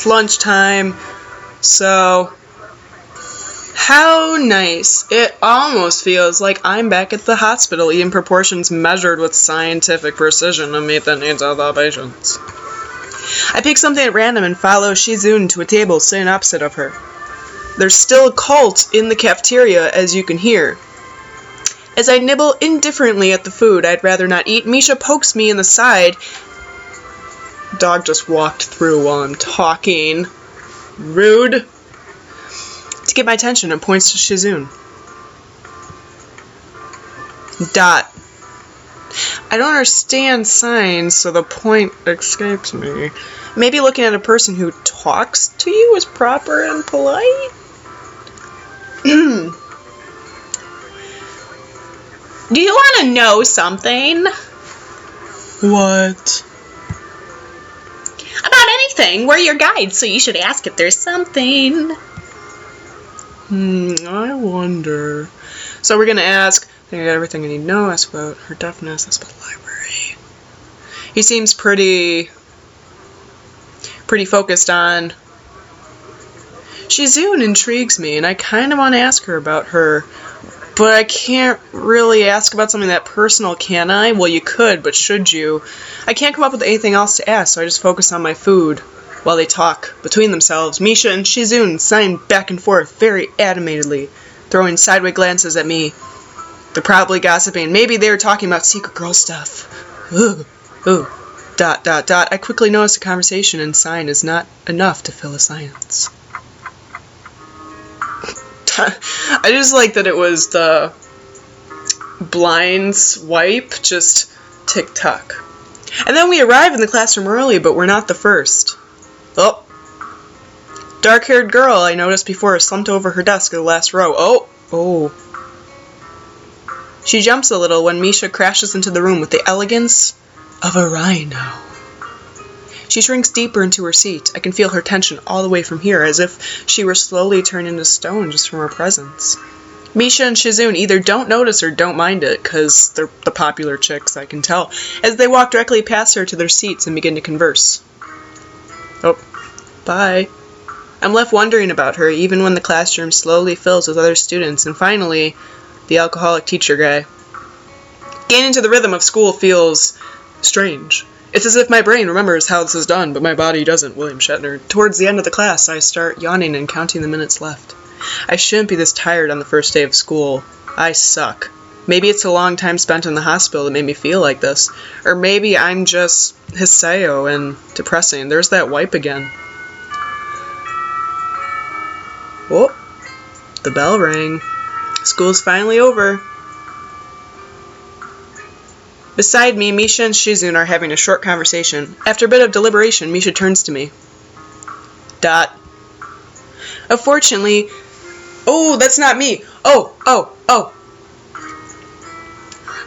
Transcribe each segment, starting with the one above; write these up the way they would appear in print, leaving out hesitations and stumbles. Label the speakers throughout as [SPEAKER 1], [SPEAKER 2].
[SPEAKER 1] lunchtime, so how nice. It almost feels like I'm back at the hospital eating proportions measured with scientific precision to meet the needs of the patients. I pick something at random and follow Shizun to a table sitting opposite of her. There's still a cult in the cafeteria, as you can hear. As I nibble indifferently at the food I'd rather not eat, Misha pokes me in the side. Dog just walked through while I'm talking. Rude. To get my attention and points to Shizun. Dot. I don't understand signs, so the point escapes me. Maybe looking at a person who talks to you is proper and polite?
[SPEAKER 2] Do you want to know something?
[SPEAKER 1] What?
[SPEAKER 2] About anything. We're your guides, so you should ask if there's something.
[SPEAKER 1] I wonder. So we're going to ask, I think I got everything I need to know. Ask about her deafness. Ask about the library. He seems pretty focused on. Shizun intrigues me, and I kind of want to ask her about her. But I can't really ask about something that personal, can I? Well, you could, but should you? I can't come up with anything else to ask, so I just focus on my food while they talk between themselves. Misha and Shizun sign back and forth very animatedly, throwing sideways glances at me. They're probably gossiping. Maybe they were talking about secret girl stuff. Ooh. Dot. I quickly notice the conversation and sign is not enough to fill a silence. I just like that it was the blind swipe, just tick-tock. And then we arrive in the classroom early, but we're not the first. Oh. Dark-haired girl I noticed before slumped over her desk in the last row. Oh. She jumps a little when Misha crashes into the room with the elegance of a rhino. She shrinks deeper into her seat. I can feel her tension all the way from here, as if she were slowly turned into stone just from her presence. Misha and Shizun either don't notice or don't mind it, because they're the popular chicks, I can tell, as they walk directly past her to their seats and begin to converse. Oh, bye. I'm left wondering about her, even when the classroom slowly fills with other students, and finally, the alcoholic teacher guy. Getting into the rhythm of school feels strange. It's as if my brain remembers how this is done, but my body doesn't, William Shatner. Towards the end of the class, I start yawning and counting the minutes left. I shouldn't be this tired on the first day of school. I suck. Maybe it's a long time spent in the hospital that made me feel like this. Or maybe I'm just Hiseo and depressing. There's that wipe again. Oh, the bell rang. School's finally over. Beside me, Misha and Shizun are having a short conversation. After a bit of deliberation, Misha turns to me. Dot. Unfortunately... Oh, that's not me. Oh.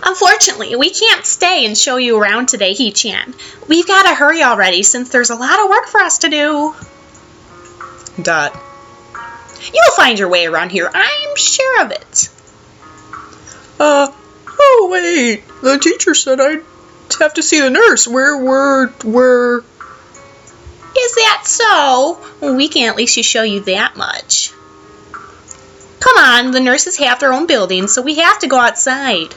[SPEAKER 2] Unfortunately, we can't stay and show you around today, Hee-chan. We've got to hurry already, since there's a lot of work for us to do.
[SPEAKER 1] Dot.
[SPEAKER 2] You'll find your way around here, I'm sure of it.
[SPEAKER 1] Oh, wait. The teacher said I'd have to see the nurse. Where...
[SPEAKER 2] Is that so? Well, we can at least show you that much. Come on, the nurses have their own building, so we have to go outside.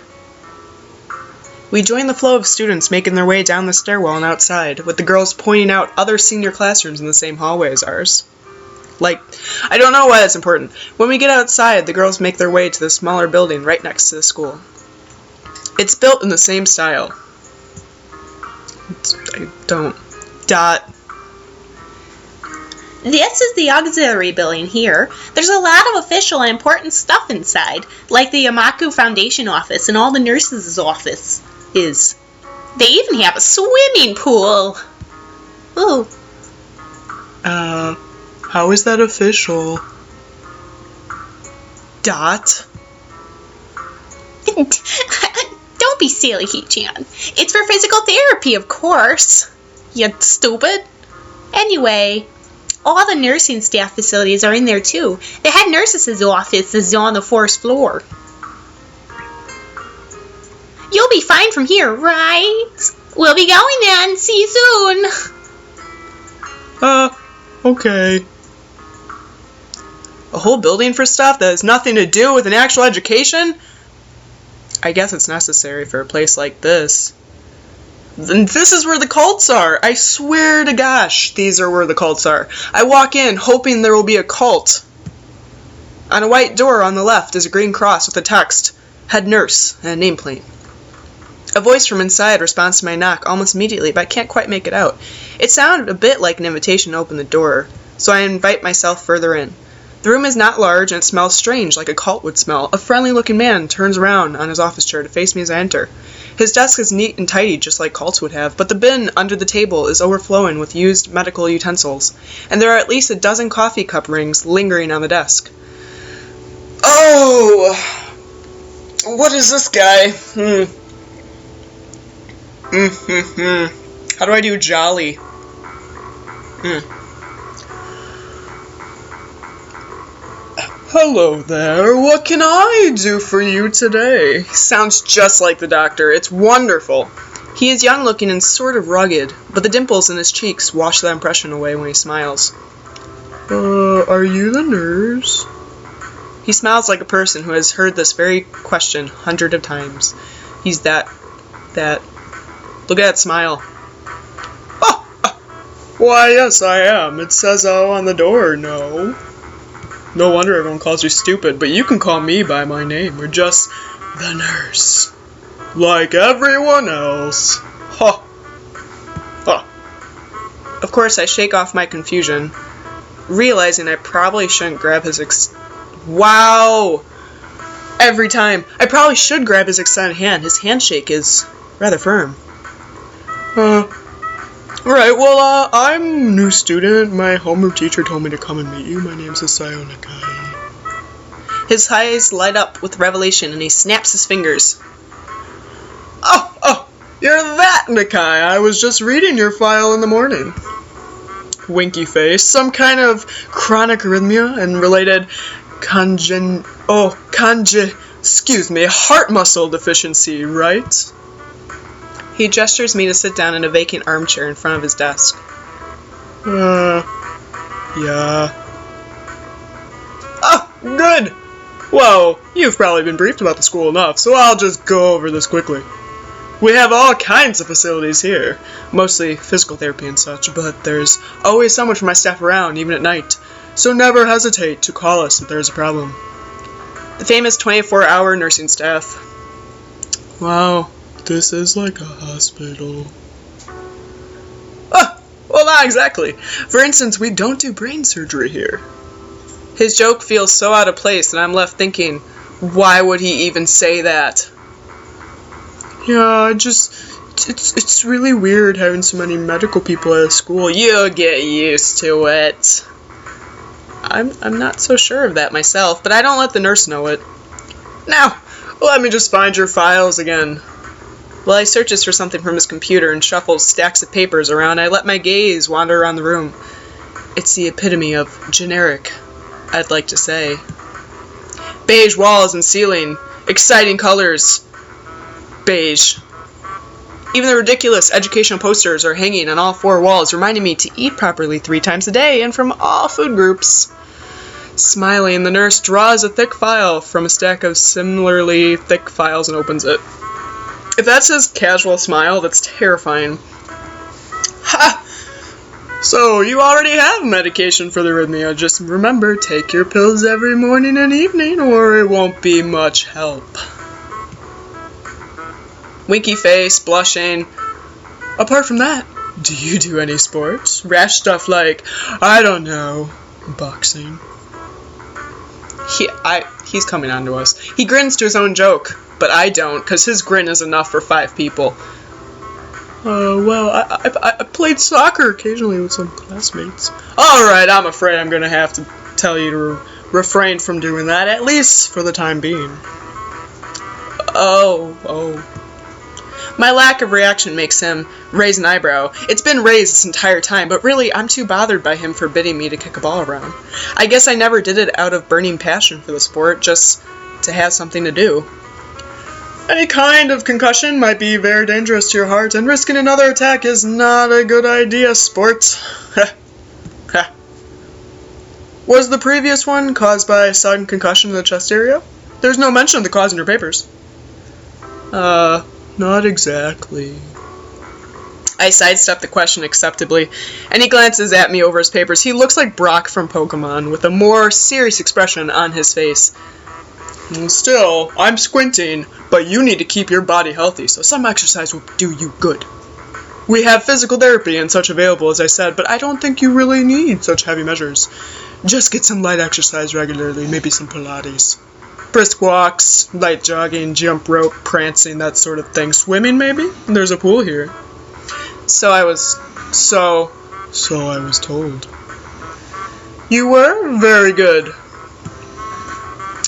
[SPEAKER 1] We join the flow of students making their way down the stairwell and outside, with the girls pointing out other senior classrooms in the same hallway as ours. I don't know why that's important. When we get outside, the girls make their way to the smaller building right next to the school. It's built in the same style. Dot.
[SPEAKER 2] This is the auxiliary building here. There's a lot of official and important stuff inside, like the Yamaku Foundation office and all the nurses' office is. They even have a swimming pool. Ooh.
[SPEAKER 1] How is that official? Dot.
[SPEAKER 2] Don't be silly, Hee-chan. It's for physical therapy, of course. You stupid. Anyway, all the nursing staff facilities are in there too. The head nurse's office is on the 4th floor. You'll be fine from here, right? We'll be going then. See you soon.
[SPEAKER 1] Okay. A whole building for stuff that has nothing to do with an actual education? I guess it's necessary for a place like this. And this is where the cults are. I swear to gosh, these are where the cults are. I walk in hoping there will be a cult. On a white door on the left is a green cross with the text, Head Nurse, and a nameplate. A voice from inside responds to my knock almost immediately, but I can't quite make it out. It sounded a bit like an invitation to open the door, so I invite myself further in. The room is not large, and it smells strange, like a cult would smell. A friendly-looking man turns around on his office chair to face me as I enter. His desk is neat and tidy, just like cults would have, but the bin under the table is overflowing with used medical utensils, and there are at least a dozen coffee cup rings lingering on the desk. Oh! What is this guy? How do I do jolly? Hello there, what can I do for you today? He sounds just like the doctor, it's wonderful. He is young looking and sort of rugged, but the dimples in his cheeks wash that impression away when he smiles. Are you the nurse? He smiles like a person who has heard this very question hundreds of times. He's that. Look at that smile. Why, yes, I am. It says so on the door, no? No wonder everyone calls you stupid, but you can call me by my name, or just the nurse. Like everyone else. Of course, I shake off my confusion, realizing I probably shouldn't grab his Wow! Every time. I probably should grab his extended hand. His handshake is rather firm. Right, well, I'm a new student. My homeroom teacher told me to come and meet you. My name's Sasayo Nakai. His eyes light up with revelation and he snaps his fingers. Oh, you're that Nakai. I was just reading your file in the morning. Winky face. Some kind of chronic arrhythmia and related heart muscle deficiency, right? He gestures me to sit down in a vacant armchair in front of his desk. Yeah. Oh, good! Well, you've probably been briefed about the school enough, so I'll just go over this quickly. We have all kinds of facilities here, mostly physical therapy and such, but there's always someone from my staff around, even at night, so never hesitate to call us if there's a problem. The famous 24-hour nursing staff. Wow. This is like a hospital. Well, not exactly. For instance, we don't do brain surgery here. His joke feels so out of place, and I'm left thinking, why would he even say that? Yeah, it's really weird having so many medical people at a school. You'll get used to it. I'm not so sure of that myself, but I don't let the nurse know it. Now, let me just find your files again. While he searches for something from his computer and shuffles stacks of papers around, I let my gaze wander around the room. It's the epitome of generic, I'd like to say. Beige walls and ceiling, exciting colors. Beige. Even the ridiculous educational posters are hanging on all four walls, reminding me to eat properly 3 times a day and from all food groups. Smiling, the nurse draws a thick file from a stack of similarly thick files and opens it. If that's his casual smile, that's terrifying. Ha! So, you already have medication for the arrhythmia. Just remember, take your pills every morning and evening, or it won't be much help. Winky face, blushing. Apart from that, do you do any sports? Rash stuff like, I don't know, boxing? He's coming on to us. He grins to his own joke. But I don't, because his grin is enough for 5 people. Well, I played soccer occasionally with some classmates. Alright, I'm afraid I'm going to have to tell you to refrain from doing that, at least for the time being. Oh. My lack of reaction makes him raise an eyebrow. It's been raised this entire time, but really, I'm too bothered by him forbidding me to kick a ball around. I guess I never did it out of burning passion for the sport, just to have something to do. Any kind of concussion might be very dangerous to your heart, and risking another attack is not a good idea, sport. Was the previous one caused by sudden concussion in the chest area? There's no mention of the cause in your papers. Not exactly. I sidestep the question acceptably, and he glances at me over his papers. He looks like Brock from Pokemon, with a more serious expression on his face. Still, I'm squinting, but you need to keep your body healthy, so some exercise will do you good. We have physical therapy and such available, as I said, but I don't think you really need such heavy measures. Just get some light exercise regularly, maybe some Pilates. Brisk walks, light jogging, jump rope, prancing, that sort of thing. Swimming, maybe? There's a pool here. So I was told. You were? Very good.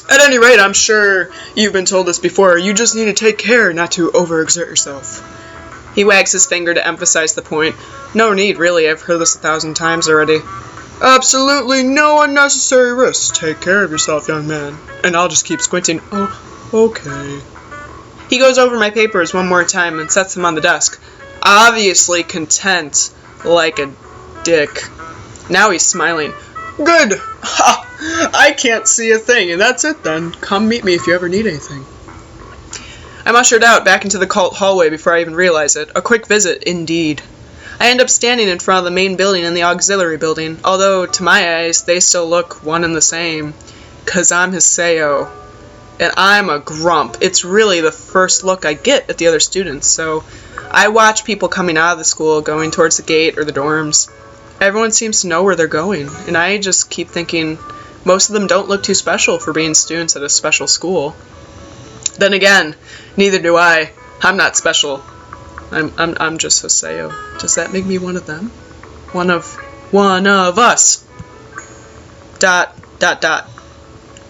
[SPEAKER 1] At any rate, I'm sure you've been told this before. You just need to take care not to overexert yourself. He wags his finger to emphasize the point. No need, really. I've heard this 1,000 times already. Absolutely no unnecessary risks. Take care of yourself, young man. And I'll just keep squinting. Oh, okay. He goes over my papers one more time and sets them on the desk. Obviously content, like a dick. Now he's smiling. Good! Ha! I can't see a thing, and that's it then. Come meet me if you ever need anything. I'm ushered out back into the cult hallway before I even realize it. A quick visit, indeed. I end up standing in front of the main building and the auxiliary building, although, to my eyes, they still look one and the same. 'Cause I'm Hiseo. And I'm a grump. It's really the first look I get at the other students, so I watch people coming out of the school, going towards the gate or the dorms. Everyone seems to know where they're going, and I just keep thinking most of them don't look too special for being students at a special school. Then again, neither do I. I'm not special. I'm just Hiseo. Does that make me one of them? One of us. ...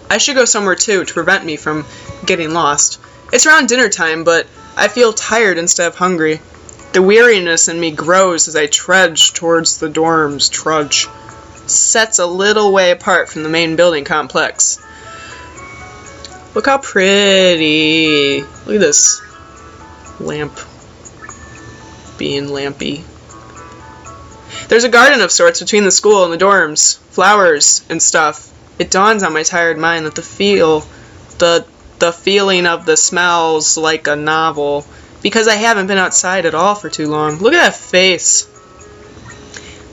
[SPEAKER 1] I should go somewhere too to prevent me from getting lost. It's around dinner time, but I feel tired instead of hungry. The weariness in me grows as I trudge towards the dorms. Sets a little way apart from the main building complex. Look how pretty. Look at this lamp being lampy. There's a garden of sorts between the school and the dorms. Flowers and stuff. It dawns on my tired mind that the feeling of the smells like a novel, because I haven't been outside at all for too long. Look at that face.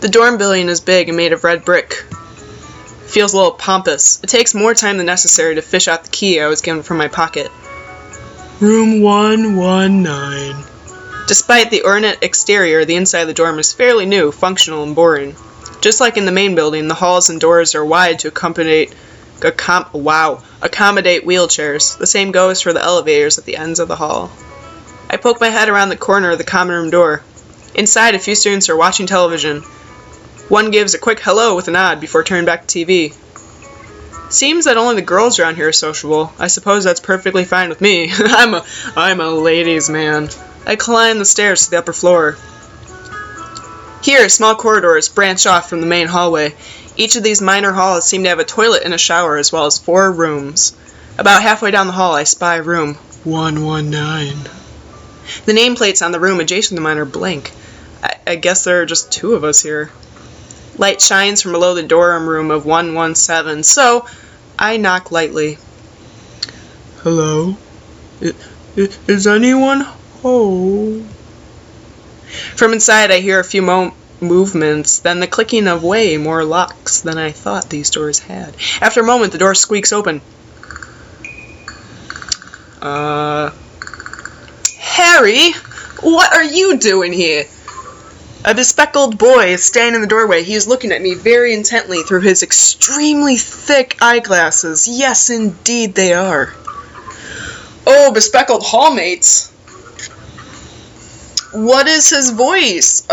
[SPEAKER 1] The dorm building is big and made of red brick. Feels a little pompous. It takes more time than necessary to fish out the key I was given from my pocket. Room 119. Despite the ornate exterior, the inside of the dorm is fairly new, functional, and boring. Just like in the main building, the halls and doors are wide to accommodate wheelchairs. The same goes for the elevators at the ends of the hall. I poke my head around the corner of the common room door. Inside, a few students are watching television. One gives a quick hello with a nod before turning back to TV. Seems that only the girls around here are sociable. I suppose that's perfectly fine with me. I'm a ladies' man. I climb the stairs to the upper floor. Here, small corridors branch off from the main hallway. Each of these minor halls seem to have a toilet and a shower, as well as 4 rooms. About halfway down the hall, I spy room 119. The nameplates on the room adjacent to mine are blank. I guess there are just 2 of us here. Light shines from below the dorm room of 117, so I knock lightly. Hello? Is anyone home? From inside, I hear a few movements, then the clicking of way more locks than I thought these doors had. After a moment, the door squeaks open. Harry, what are you doing here? A bespectacled boy is standing in the doorway. He is looking at me very intently through his extremely thick eyeglasses. Yes, indeed they are. Oh, bespectacled hallmates. What is his voice?